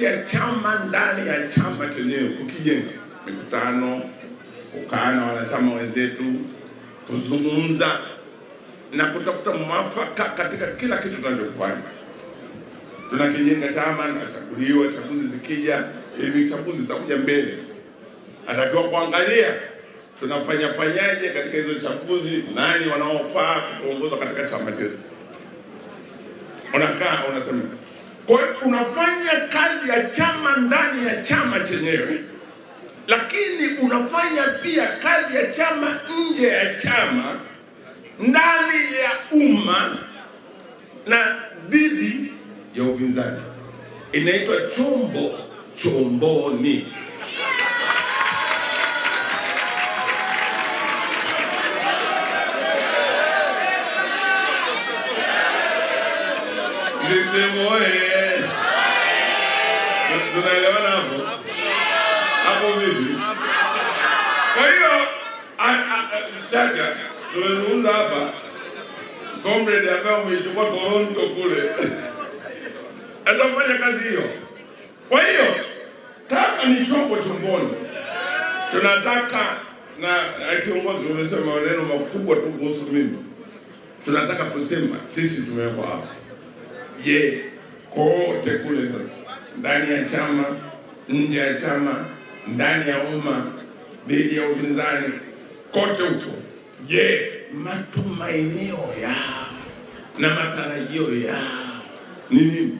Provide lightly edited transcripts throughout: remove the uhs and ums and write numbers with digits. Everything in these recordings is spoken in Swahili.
kazi ya chama ndani ya chama chenyewe kukijenga, mikutano, kukaa na wanachama wenzetu, kuzungumza na kutafuta mwafaka katika kila kitu tunachofanya. Tunakijenga chama na chaguliwa, chaguzi zikija, hivi chaguzi zitakuja mbele, atakiwa kuangalia tunafanyaje katika hizo chaguzi, nani wanaofaa kuongoza katika chama chetu. Unakaa unasema, kwa hiyo unafanya kazi ya chama ndani ya chama chenyewe, lakini unafanya pia kazi ya chama nje ya chama, ndani ya umma na dhidi ya upinzani. Inaitwa chombo chomboni. Tunaelewana hapo? Hapo vipi? Kwa hiyo dada, tunazungumza hapa comrade ambaye umechukua Toronto kule atafanya kazi hiyo. Kwa hiyo kama ni chombo chomboni, tunataka na kiongozi umesema maneno makubwa tu kuhusu mimi. Tunataka kusema sisi tumewekwa hapa. Je, kote kule sasa, ndani ya chama, nje ya chama, ndani ya umma, dhidi ya upinzani, kote huko, je, matumainio yao na matarajio yao ni nini?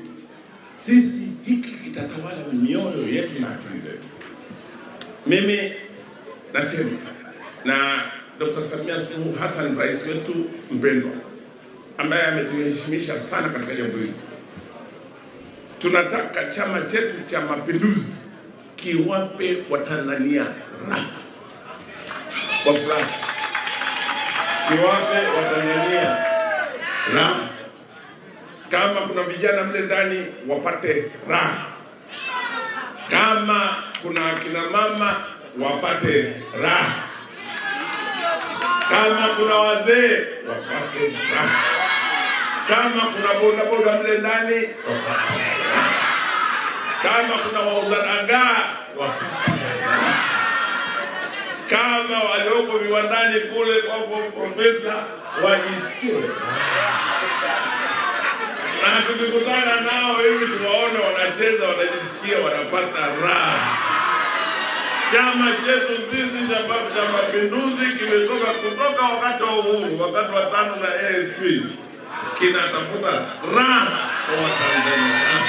Sisi hiki kitatawala mioyo yetu na akili zetu. Mimi nasema na Dr. Samia Suluhu Hassan, rais wetu mpendwa, ambaye ametuheshimisha sana katika jambo hili. Tunataka chama chetu cha Mapinduzi kiwape Watanzania raha, kwa furaha, kiwape Watanzania raha. Kama kuna vijana mle ndani wapate raha, kama kuna akina mama wapate raha, kama kuna wazee wapate raha, kama kuna bodaboda mle ndani wapate raha, kama kuna wauza dagaa wapate raha, kama walioko viwandani kule kwa profesa wajisikie. Na tukikutana nao hivi tuwaone wanacheza, wanajisikia, wanapata raha. Chama chetu sisi cha Mapinduzi kimetoka kutoka wakati wa uhuru, wakati wa TANU na ASP, kinatafuta raha kwa Watanzania.